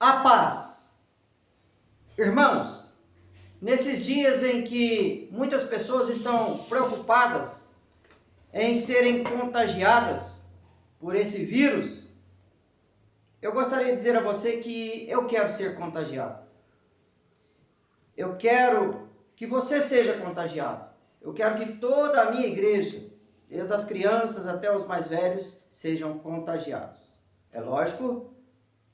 A paz. Irmãos, nesses dias em que muitas pessoas estão preocupadas em serem contagiadas por esse vírus, eu gostaria de dizer a você que eu quero ser contagiado. Eu quero que você seja contagiado. Eu quero que toda a minha igreja, desde as crianças até os mais velhos, sejam contagiados. É lógico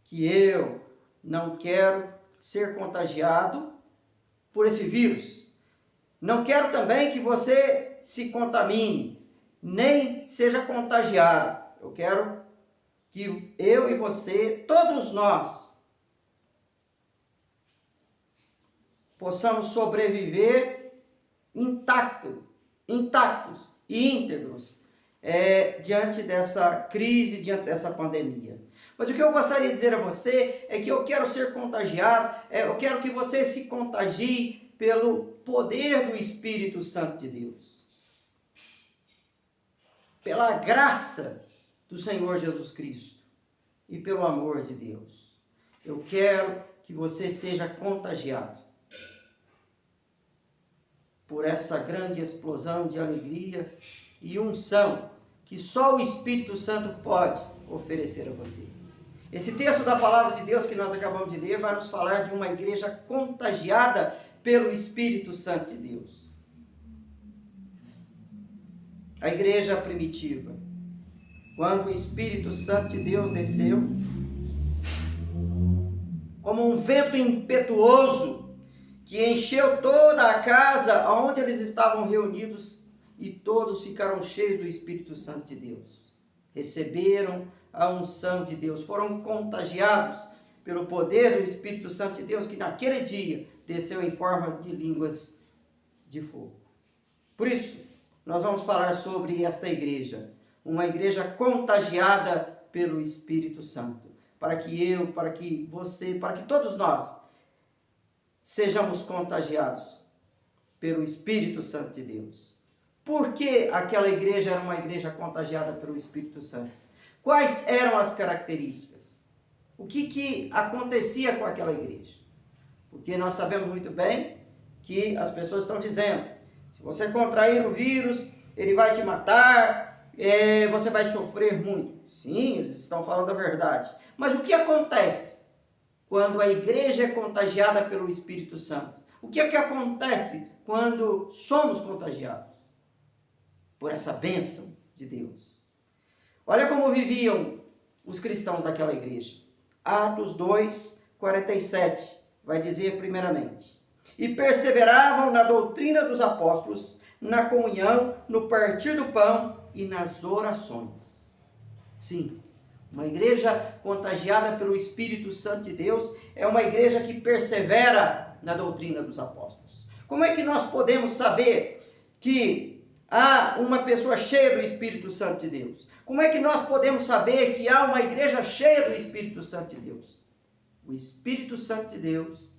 que eu não quero ser contagiado por esse vírus. Não quero também que você se contamine, nem seja contagiado. Eu quero que eu e você, todos nós, possamos sobreviver intactos e íntegros diante dessa crise, diante dessa pandemia. Mas o que eu gostaria de dizer a você é que eu quero ser contagiado, eu quero que você se contagie pelo poder do Espírito Santo de Deus. Pela graça do Senhor Jesus Cristo e pelo amor de Deus. Eu quero que você seja contagiado por essa grande explosão de alegria e unção que só o Espírito Santo pode oferecer a você. Esse texto da palavra de Deus que nós acabamos de ler vai nos falar de uma igreja contagiada pelo Espírito Santo de Deus. A igreja primitiva, quando o Espírito Santo de Deus desceu, como um vento impetuoso que encheu toda a casa onde eles estavam reunidos, e todos ficaram cheios do Espírito Santo de Deus. Receberam a unção de Deus, foram contagiados pelo poder do Espírito Santo de Deus, que naquele dia desceu em forma de línguas de fogo. Por isso, nós vamos falar sobre esta igreja, uma igreja contagiada pelo Espírito Santo, para que eu, para que você, para que todos nós sejamos contagiados pelo Espírito Santo de Deus. Por que aquela igreja era uma igreja contagiada pelo Espírito Santo? Quais eram as características? O que acontecia com aquela igreja? Porque nós sabemos muito bem que as pessoas estão dizendo, se você contrair o vírus, ele vai te matar, você vai sofrer muito. Sim, eles estão falando a verdade. Mas o que acontece quando a igreja é contagiada pelo Espírito Santo? O que é que acontece quando somos contagiados por essa bênção de Deus? Olha como viviam os cristãos daquela igreja. Atos 2, 47, vai dizer primeiramente: e perseveravam na doutrina dos apóstolos, na comunhão, no partir do pão e nas orações. Sim, uma igreja contagiada pelo Espírito Santo de Deus é uma igreja que persevera na doutrina dos apóstolos. Como é que nós podemos saber que há uma pessoa cheia do Espírito Santo de Deus? Como é que nós podemos saber que há uma igreja cheia do Espírito Santo de Deus? O Espírito Santo de Deus,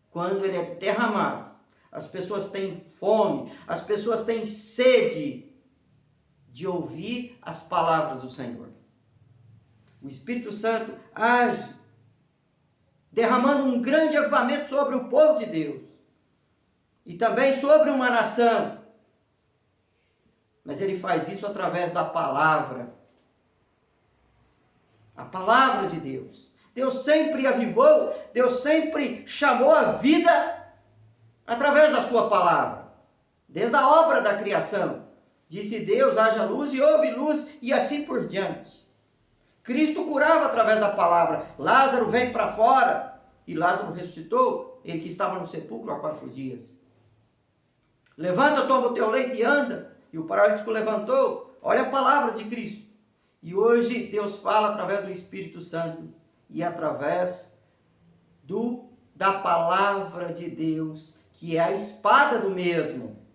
quando ele é derramado, as pessoas têm fome, as pessoas têm sede de ouvir as palavras do Senhor. O Espírito Santo age, derramando um grande avivamento sobre o povo de Deus e também sobre uma nação. Mas ele faz isso através da palavra. A palavra de Deus. Deus sempre avivou, Deus sempre chamou a vida através da sua palavra. Desde a obra da criação. Disse Deus, haja luz e houve luz, e assim por diante. Cristo curava através da palavra. Lázaro vem para fora, e Lázaro ressuscitou, ele que estava no sepulcro há 4 dias. Levanta, toma o teu leito e anda. E o paralítico levantou. Olha a palavra de Cristo. E hoje Deus fala através do Espírito Santo e através da palavra de Deus, que é a espada do mesmo.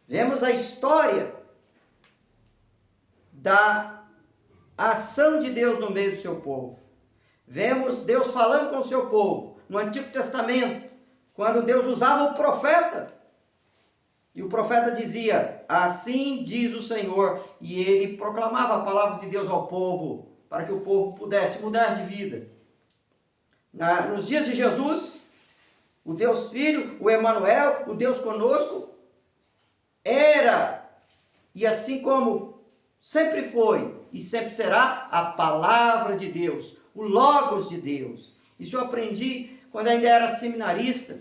Vemos a história da ação de Deus no meio do seu povo. Vemos Deus falando com o seu povo no Antigo Testamento, quando Deus usava o profeta. E o profeta dizia, assim diz o Senhor, e ele proclamava a palavra de Deus ao povo. para que o povo pudesse mudar de vida. Nos dias de Jesus, o Deus Filho, o Emanuel, o Deus conosco, era, e assim como sempre foi e sempre será, a palavra de Deus, o Logos de Deus. Isso eu aprendi quando ainda era seminarista,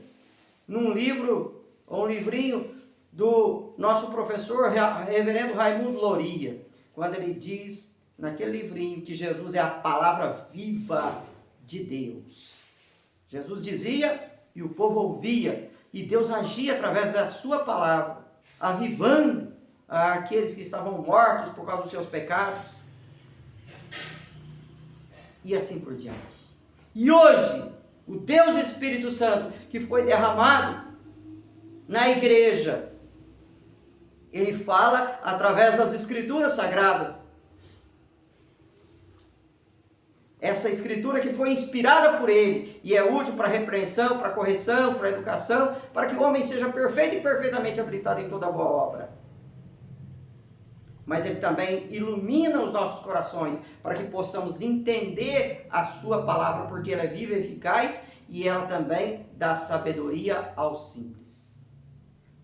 num livro, ou um livrinho do nosso professor, reverendo Raimundo Loria, quando ele diz naquele livrinho que Jesus é a palavra viva de Deus. Jesus dizia e o povo ouvia, e Deus agia através da sua palavra, avivando aqueles que estavam mortos por causa dos seus pecados, e assim por diante. E hoje, o Deus Espírito Santo, que foi derramado na igreja, ele fala através das Escrituras Sagradas. Essa Escritura que foi inspirada por ele e é útil para repreensão, para correção, para educação, para que o homem seja perfeito e perfeitamente habilitado em toda boa obra. Mas ele também ilumina os nossos corações para que possamos entender a sua palavra, porque ela é viva e eficaz e ela também dá sabedoria aos simples.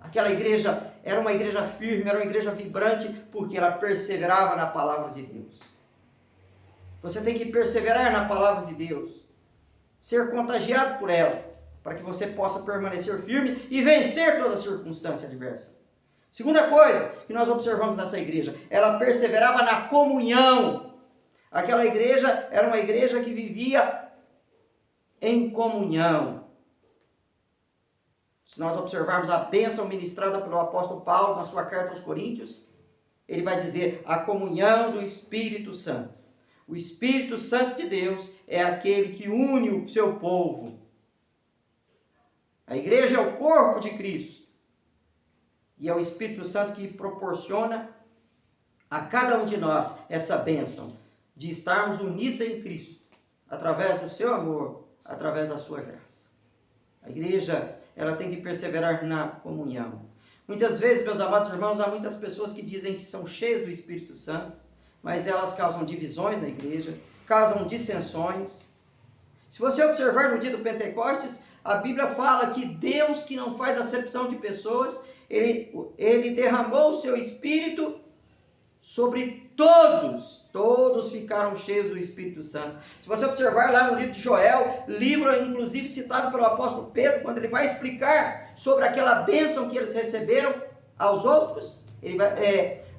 Aquela igreja era uma igreja firme, era uma igreja vibrante, porque ela perseverava na palavra de Deus. Você tem que perseverar na palavra de Deus, ser contagiado por ela, para que você possa permanecer firme e vencer toda circunstância adversa. Segunda coisa que nós observamos nessa igreja, ela perseverava na comunhão. Aquela igreja era uma igreja que vivia em comunhão. Se nós observarmos a bênção ministrada pelo apóstolo Paulo na sua carta aos Coríntios, ele vai dizer a comunhão do Espírito Santo. O Espírito Santo de Deus é aquele que une o seu povo. A igreja é o corpo de Cristo. E é o Espírito Santo que proporciona a cada um de nós essa bênção de estarmos unidos em Cristo, através do seu amor, através da sua graça. A igreja, ela tem que perseverar na comunhão. Muitas vezes, meus amados irmãos, há muitas pessoas que dizem que são cheias do Espírito Santo, mas elas causam divisões na igreja, causam dissensões. Se você observar no dia do Pentecostes, a Bíblia fala que Deus, que não faz acepção de pessoas, Ele derramou o seu Espírito sobre todos. Todos ficaram cheios do Espírito Santo. Se você observar lá no livro de Joel, livro inclusive citado pelo apóstolo Pedro, quando ele vai explicar sobre aquela bênção que eles receberam aos outros,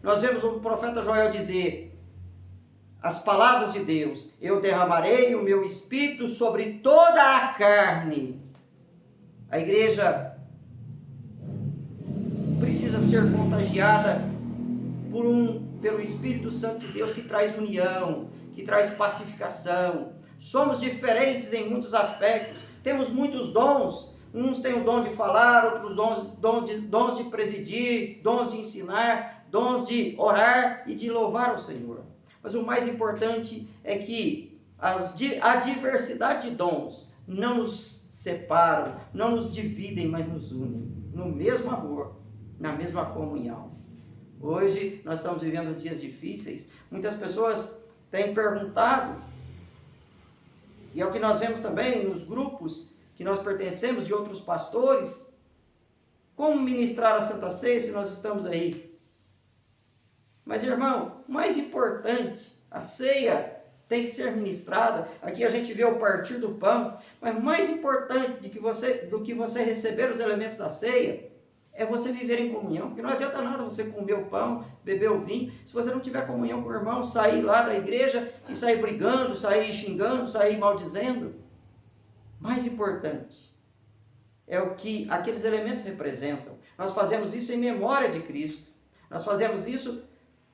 nós vemos o profeta Joel dizer as palavras de Deus: eu derramarei o meu Espírito sobre toda a carne. A igreja precisa ser contagiada pelo Espírito Santo de Deus, que traz união, que traz pacificação. Somos diferentes em muitos aspectos, temos muitos dons. Uns têm o dom de falar, outros dons de presidir, dons de ensinar, dons de orar e de louvar o Senhor. Mas o mais importante é que a diversidade de dons não nos separam, não nos dividem, mas nos unem no mesmo amor, na mesma comunhão. Hoje nós estamos vivendo dias difíceis. Muitas pessoas têm perguntado, e é o que nós vemos também nos grupos que nós pertencemos, de outros pastores, como ministrar a Santa Ceia se nós estamos aí? Mas, irmão, o mais importante, a ceia tem que ser ministrada. Aqui a gente vê o partir do pão, mas mais importante do que você receber os elementos da ceia é você viver em comunhão, porque não adianta nada você comer o pão, beber o vinho, se você não tiver comunhão com o irmão, sair lá da igreja e sair brigando, sair xingando, sair maldizendo. Mais importante é o que aqueles elementos representam. Nós fazemos isso em memória de Cristo. Nós fazemos isso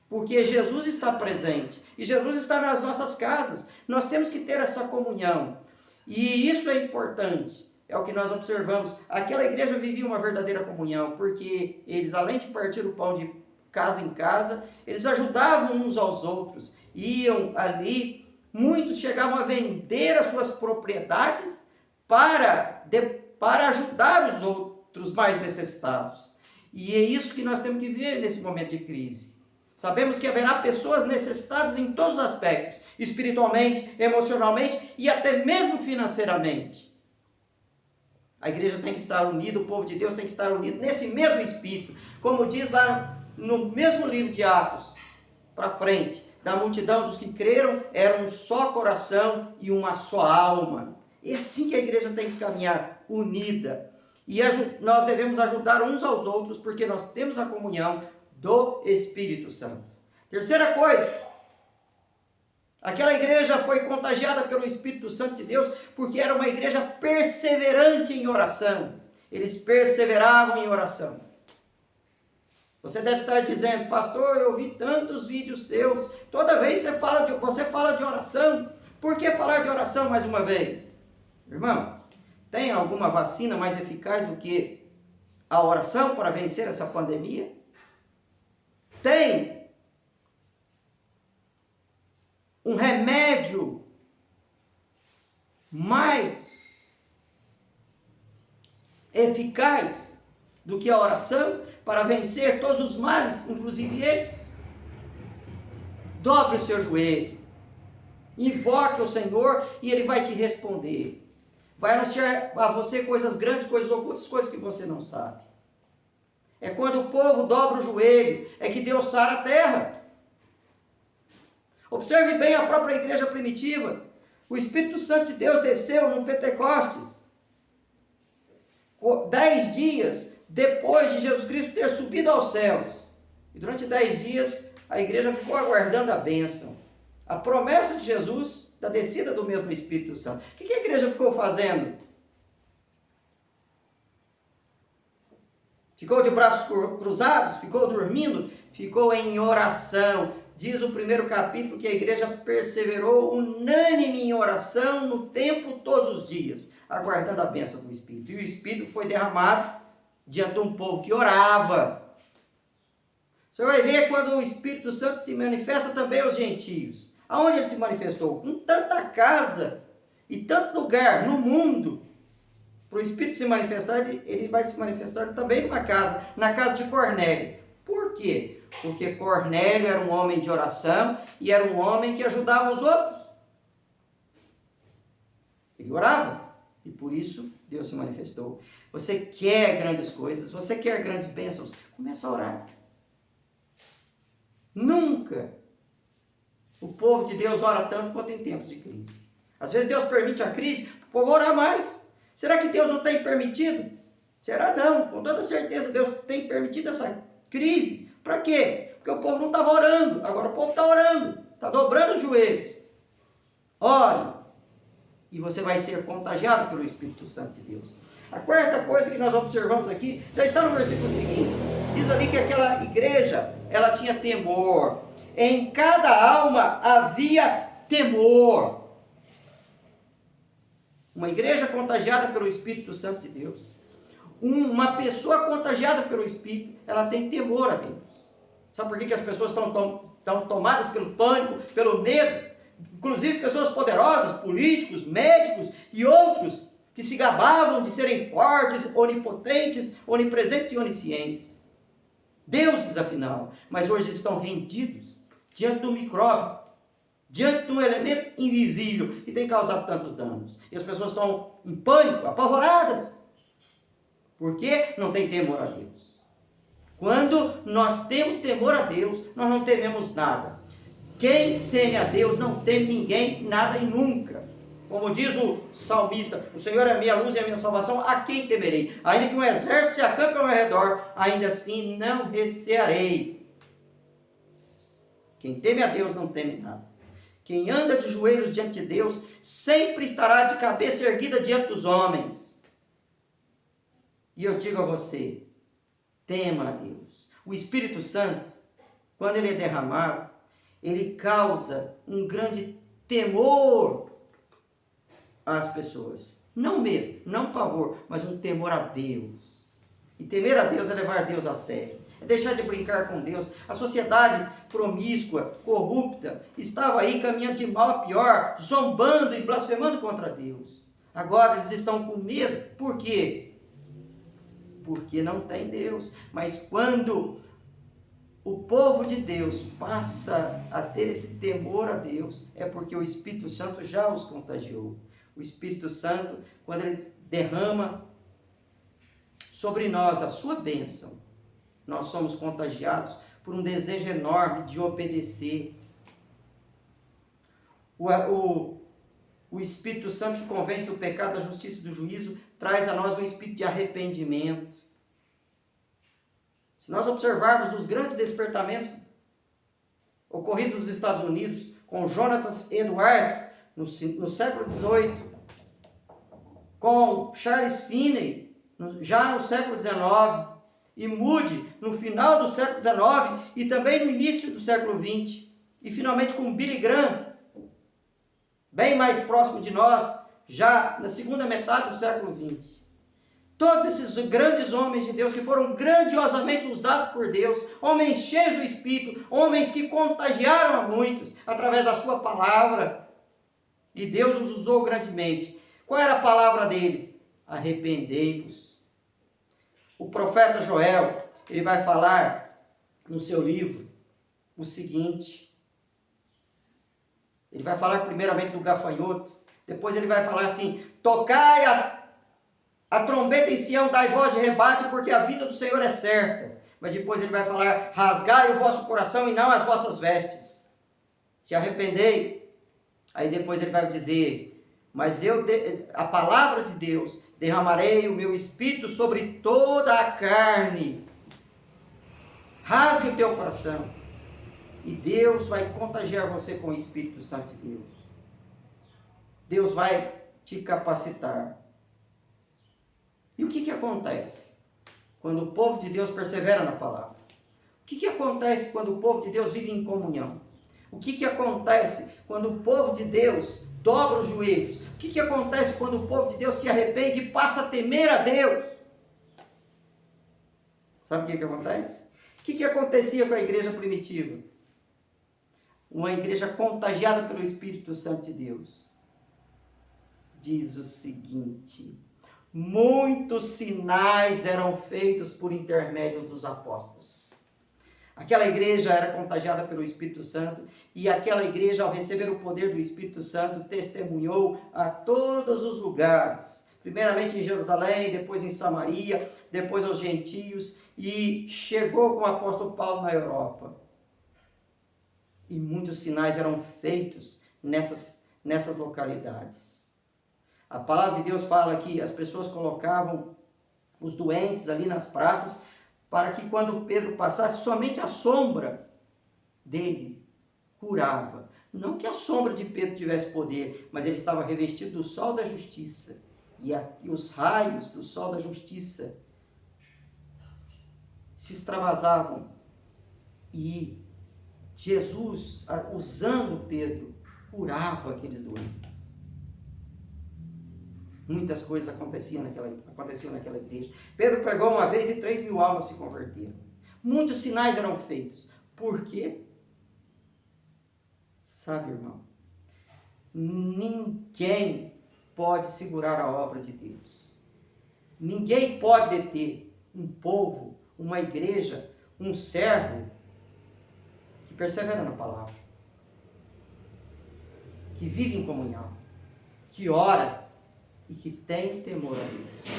porque Jesus está presente e Jesus está nas nossas casas. Nós temos que ter essa comunhão e isso é importante. É o que nós observamos. Aquela igreja vivia uma verdadeira comunhão, porque eles, além de partir o pão de casa em casa, eles ajudavam uns aos outros. Iam ali, muitos chegavam a vender as suas propriedades para ajudar os outros mais necessitados. E é isso que nós temos que ver nesse momento de crise. Sabemos que haverá pessoas necessitadas em todos os aspectos. espiritualmente, emocionalmente e até mesmo financeiramente. A igreja tem que estar unida, o povo de Deus tem que estar unido nesse mesmo espírito, como diz lá no mesmo livro de Atos, para frente, da multidão dos que creram, era um só coração e uma só alma. É assim que a igreja tem que caminhar, unida. E nós devemos ajudar uns aos outros, porque nós temos a comunhão do Espírito Santo. Terceira coisa, aquela igreja foi contagiada pelo Espírito Santo de Deus, porque era uma igreja perseverante em oração. Eles perseveravam em oração. Você deve estar dizendo, pastor, eu vi tantos vídeos seus, toda vez você fala de oração. Por que falar de oração mais uma vez? Irmão, tem alguma vacina mais eficaz do que a oração para vencer essa pandemia? Tem um remédio mais eficaz do que a oração para vencer todos os males, inclusive esse? Dobre o seu joelho, invoque o Senhor e Ele vai te responder. Vai anunciar a você coisas grandes, coisas ocultas, coisas que você não sabe. É quando o povo dobra o joelho, é que Deus sara a terra. Observe bem a própria igreja primitiva. O Espírito Santo de Deus desceu no Pentecostes. 10 dias depois de Jesus Cristo ter subido aos céus. E durante 10 dias a igreja ficou aguardando a bênção. A promessa de Jesus da descida do mesmo Espírito Santo. O que a igreja ficou fazendo? Ficou de braços cruzados? Ficou dormindo? Ficou em oração. Diz o primeiro capítulo que a igreja perseverou unânime em oração no tempo todos os dias, aguardando a bênção do Espírito. E o Espírito foi derramado diante de um povo que orava. Você vai ver quando o Espírito Santo se manifesta também aos gentios. Aonde ele se manifestou? Com tanta casa e tanto lugar no mundo. Para o Espírito se manifestar, ele vai se manifestar também numa casa, na casa de Cornélio. Por quê? Porque Cornélio era um homem de oração e era um homem que ajudava os outros. Ele orava e por isso Deus se manifestou. Você quer grandes coisas, você quer grandes bênçãos, começa a orar. Nunca o povo de Deus ora tanto quanto em tempos de crise. Às vezes Deus permite a crise para o povo orar mais. Será que Deus não tem permitido? Será não, com toda certeza Deus tem permitido essa crise. Para quê? Porque o povo não estava orando, agora o povo está orando, está dobrando os joelhos. Ore, e você vai ser contagiado pelo Espírito Santo de Deus. A quarta coisa que nós observamos aqui, já está no versículo seguinte, diz ali que aquela igreja, ela tinha temor. Em cada alma havia temor. Uma igreja contagiada pelo Espírito Santo de Deus. Uma pessoa contagiada pelo Espírito, ela tem temor a Deus. Sabe por que as pessoas estão tomadas pelo pânico, pelo medo? Inclusive pessoas poderosas, políticos, médicos e outros que se gabavam de serem fortes, onipotentes, onipresentes e oniscientes. Deuses, afinal, mas hoje estão rendidos diante do micróbio, diante de um elemento invisível que tem causado tantos danos. E as pessoas estão em pânico, apavoradas, porque não tem temor a Deus. Quando nós temos temor a Deus, nós não tememos nada. Quem teme a Deus não teme ninguém, nada e nunca. Como diz o salmista, o Senhor é a minha luz e a minha salvação, a quem temerei? Ainda que um exército se acampe ao meu redor, ainda assim não recearei. Quem teme a Deus não teme nada. Quem anda de joelhos diante de Deus, sempre estará de cabeça erguida diante dos homens. E eu digo a você, tema a Deus. O Espírito Santo, quando ele é derramado, ele causa um grande temor às pessoas. Não medo, não pavor, mas um temor a Deus. E temer a Deus é levar Deus a sério. É deixar de brincar com Deus. A sociedade promíscua, corrupta, estava aí caminhando de mal a pior, zombando e blasfemando contra Deus. Agora eles estão com medo. Por quê? Porque não tem Deus. Mas quando o povo de Deus passa a ter esse temor a Deus, é porque o Espírito Santo já os contagiou. O Espírito Santo, quando ele derrama sobre nós a sua bênção, nós somos contagiados por um desejo enorme de obedecer. O Espírito Santo que convence do pecado, da justiça e do juízo, traz a nós um espírito de arrependimento. Se nós observarmos os grandes despertamentos ocorridos nos Estados Unidos, com Jonathan Edwards no século XVIII, com Charles Finney já no século XIX, e Moody no final do século XIX e também no início do século XX, e finalmente com Billy Graham, bem mais próximo de nós, já na segunda metade do século XX. Todos esses grandes homens de Deus que foram grandiosamente usados por Deus, homens cheios do Espírito, homens que contagiaram a muitos através da sua palavra, e Deus os usou grandemente. Qual era a palavra deles? Arrependei-vos. O profeta Joel, ele vai falar no seu livro o seguinte. Ele vai falar primeiramente do gafanhoto, depois ele vai falar assim: tocai a trombeta em Sião, dai voz de rebate, porque a vida do Senhor é certa. Mas depois ele vai falar: rasgai o vosso coração e não as vossas vestes. Se arrependei. Aí depois ele vai dizer: mas a palavra de Deus, derramarei o meu espírito sobre toda a carne. Rasgue o teu coração. E Deus vai contagiar você com o Espírito Santo de Deus. Deus vai te capacitar. E o que acontece quando o povo de Deus persevera na palavra? O que acontece quando o povo de Deus vive em comunhão? O que acontece quando o povo de Deus dobra os joelhos? O que acontece quando o povo de Deus se arrepende e passa a temer a Deus? Sabe o que acontece? O que acontecia com a igreja primitiva? Uma igreja contagiada pelo Espírito Santo de Deus. Diz o seguinte: muitos sinais eram feitos por intermédio dos apóstolos. Aquela igreja era contagiada pelo Espírito Santo, e aquela igreja, ao receber o poder do Espírito Santo, testemunhou a todos os lugares. Primeiramente em Jerusalém, depois em Samaria, depois aos gentios, e chegou com o apóstolo Paulo na Europa. E muitos sinais eram feitos nessas localidades. A palavra de Deus fala que as pessoas colocavam os doentes ali nas praças, para que quando Pedro passasse, somente a sombra dele curava. Não que a sombra de Pedro tivesse poder, mas ele estava revestido do sol da justiça. E os raios do sol da justiça se extravasavam. E Jesus, usando Pedro, curava aqueles doentes. Muitas coisas aconteciam naquela igreja. Pedro pregou uma vez e 3.000 almas se converteram. Muitos sinais eram feitos. Por quê? Sabe, irmão, ninguém pode segurar a obra de Deus. Ninguém pode deter um povo, uma igreja, um servo que persevera na palavra, que vive em comunhão, que ora e que tem temor a Deus.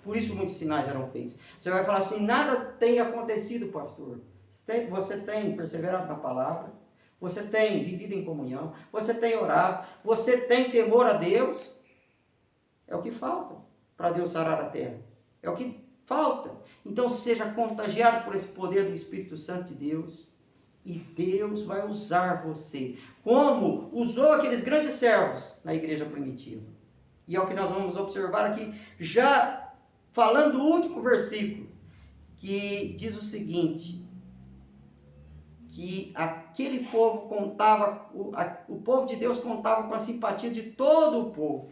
Por isso muitos sinais eram feitos. Você vai falar assim: nada tem acontecido, pastor. Você tem perseverado na palavra, você tem vivido em comunhão, você tem orado, você tem temor a Deus. É o que falta para Deus sarar a terra. É o que falta. Então seja contagiado por esse poder do Espírito Santo de Deus, e Deus vai usar você, como usou aqueles grandes servos na igreja primitiva. E é o que nós vamos observar aqui, já falando do último versículo, que diz o seguinte: que aquele povo o povo de Deus contava com a simpatia de todo o povo.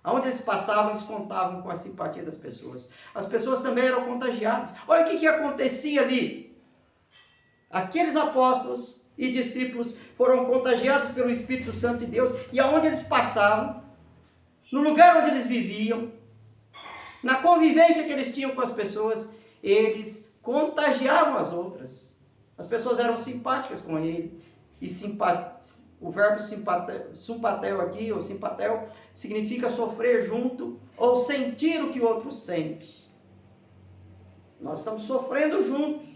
Aonde eles passavam, eles contavam com a simpatia das pessoas. As pessoas também eram contagiadas. Olha o que acontecia ali. Aqueles apóstolos e discípulos foram contagiados pelo Espírito Santo de Deus, e aonde eles passavam, no lugar onde eles viviam, na convivência que eles tinham com as pessoas, eles contagiavam as outras. As pessoas eram simpáticas com ele. E o verbo simpatel aqui, ou simpatel, significa sofrer junto ou sentir o que o outro sente. Nós estamos sofrendo juntos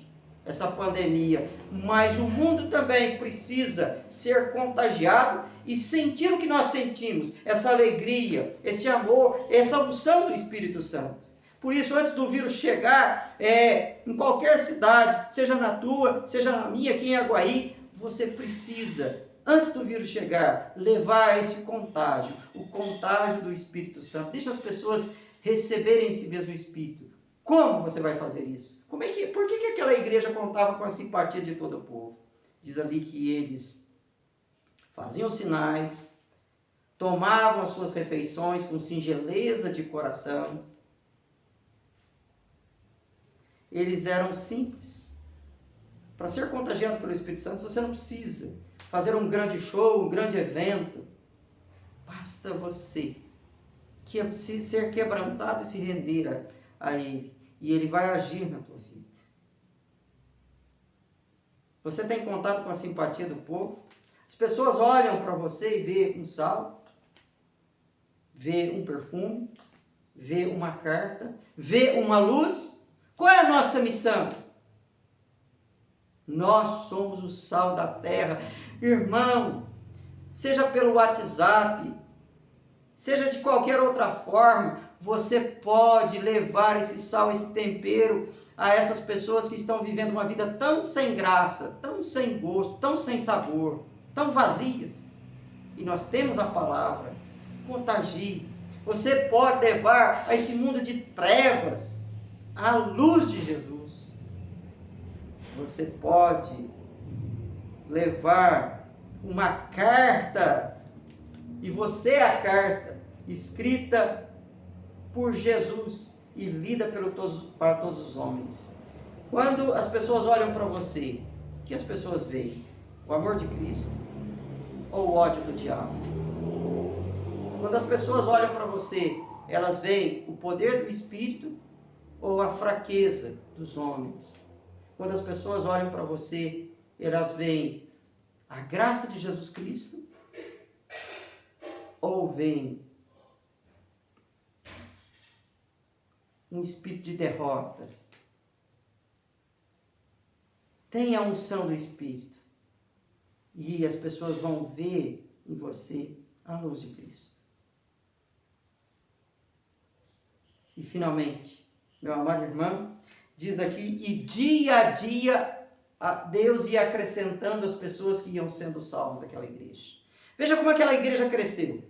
essa pandemia, mas o mundo também precisa ser contagiado e sentir o que nós sentimos, essa alegria, esse amor, essa unção do Espírito Santo. Por isso, antes do vírus chegar, em qualquer cidade, seja na tua, seja na minha, aqui em Aguaí, você precisa, antes do vírus chegar, levar esse contágio, o contágio do Espírito Santo. Deixa as pessoas receberem esse mesmo Espírito. Como você vai fazer isso? Por que aquela igreja contava com a simpatia de todo o povo? Diz ali que eles faziam sinais, tomavam as suas refeições com singeleza de coração. Eles eram simples. Para ser contagiado pelo Espírito Santo, você não precisa fazer um grande show, um grande evento. Basta você ser quebrantado e se render a Ele. E Ele vai agir na tua vida. Você tem contato com a simpatia do povo? As pessoas olham para você e vê um sal, vê um perfume, vê uma carta, vê uma luz. Qual é a nossa missão? Nós somos o sal da terra. Irmão, seja pelo WhatsApp, seja de qualquer outra forma, você pode levar esse sal, esse tempero a essas pessoas que estão vivendo uma vida tão sem graça, tão sem gosto, tão sem sabor, tão vazias. E nós temos a palavra. Contagie. Você pode levar a esse mundo de trevas a luz de Jesus. Você pode levar uma carta, e você é a carta escrita por Jesus e lida para todos os homens. Quando as pessoas olham para você, o que as pessoas veem? O amor de Cristo ou o ódio do diabo? Quando as pessoas olham para você, elas veem o poder do Espírito ou a fraqueza dos homens? Quando as pessoas olham para você, elas veem a graça de Jesus Cristo ou veem um espírito de derrota? Tenha a unção do Espírito e as pessoas vão ver em você a luz de Cristo. E finalmente, meu amado irmão, diz aqui, e dia a dia Deus ia acrescentando as pessoas que iam sendo salvas daquela igreja. Veja como aquela igreja cresceu.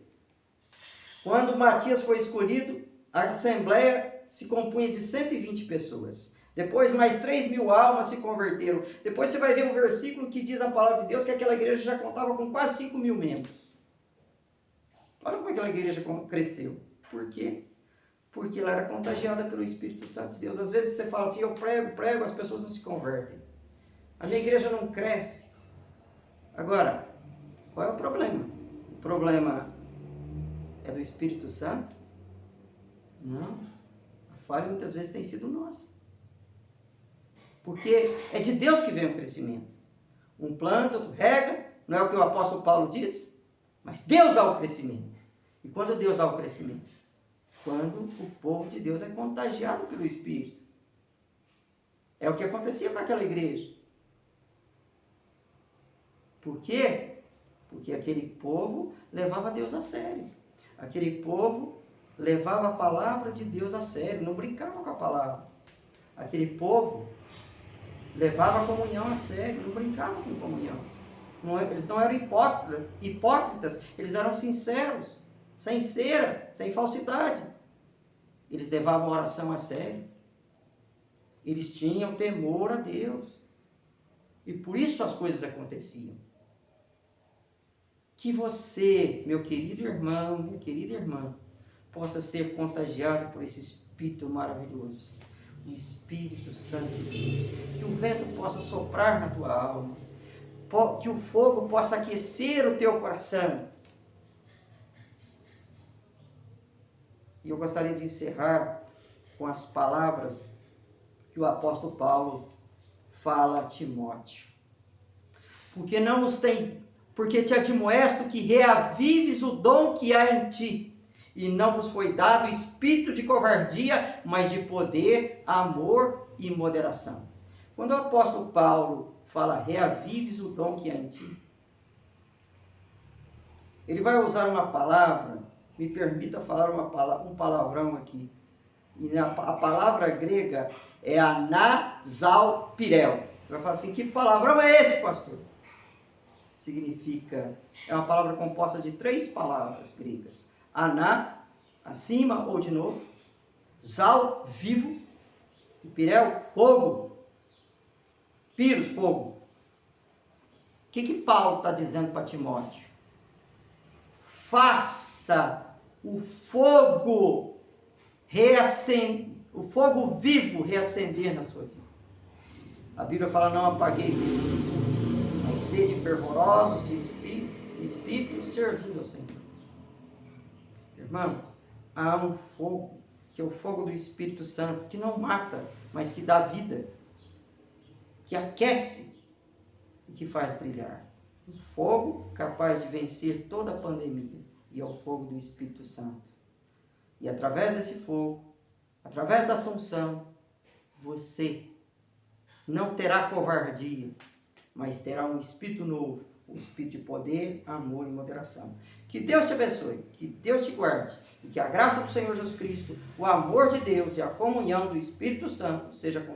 Quando Matias foi escolhido, a assembleia se compunha de 120 pessoas. Depois mais 3.000 almas se converteram. Depois você vai ver um versículo que diz a palavra de Deus que aquela igreja já contava com quase 5.000 membros. Olha como aquela igreja cresceu. Por quê? Porque ela era contagiada pelo Espírito Santo de Deus. Às vezes você fala assim, eu prego, as pessoas não se convertem. A minha igreja não cresce. Agora, qual é o problema? O problema é do Espírito Santo? Não. A falha muitas vezes tem sido nossa. Porque é de Deus que vem o crescimento. Um planta, outro rega, não é o que o apóstolo Paulo diz? Mas Deus dá o crescimento. E quando Deus dá o crescimento? Quando o povo de Deus é contagiado pelo Espírito. É o que acontecia com aquela igreja. Por quê? Porque aquele povo levava Deus a sério. Aquele povo levava a palavra de Deus a sério, não brincava com a palavra. Aquele povo levava a comunhão a sério, não brincava com comunhão. Eles não eram hipócritas, eles eram sinceros, sem cera, sem falsidade. Eles levavam a oração a sério. Eles tinham temor a Deus. E por isso as coisas aconteciam. Que você, meu querido irmão, minha querida irmã, possa ser contagiado por esse Espírito maravilhoso. O Espírito Santo de Deus. Que o vento possa soprar na tua alma. Que o fogo possa aquecer o teu coração. E eu gostaria de encerrar com as palavras que que o apóstolo Paulo fala a Timóteo. Porque te admoesto que reavives o dom que há em ti, e não vos foi dado espírito de covardia, mas de poder, amor e moderação. Quando o apóstolo Paulo fala reavives o dom que há em ti, ele vai usar uma palavra, me permita falar um palavrão aqui. E a palavra grega é anazalpirel. Você vai falar assim, que palavrão é esse, pastor? Significa, é uma palavra composta de 3 palavras gregas. Aná, acima ou de novo. Zal, vivo. E pirel, fogo. Piros, fogo. O que Paulo está dizendo para Timóteo? Faça o fogo o fogo vivo reacender na sua vida. A Bíblia fala, não apagueis o espírito, mas sede fervorosos de espírito servindo ao Senhor. Irmão, há um fogo, que é o fogo do Espírito Santo, que não mata, mas que dá vida, que aquece e que faz brilhar. Um fogo capaz de vencer toda a pandemia, e é o fogo do Espírito Santo. E através desse fogo, através da Assunção, você não terá covardia, mas terá um espírito novo, um espírito de poder, amor e moderação. Que Deus te abençoe, que Deus te guarde, e que a graça do Senhor Jesus Cristo, o amor de Deus e a comunhão do Espírito Santo seja com todos.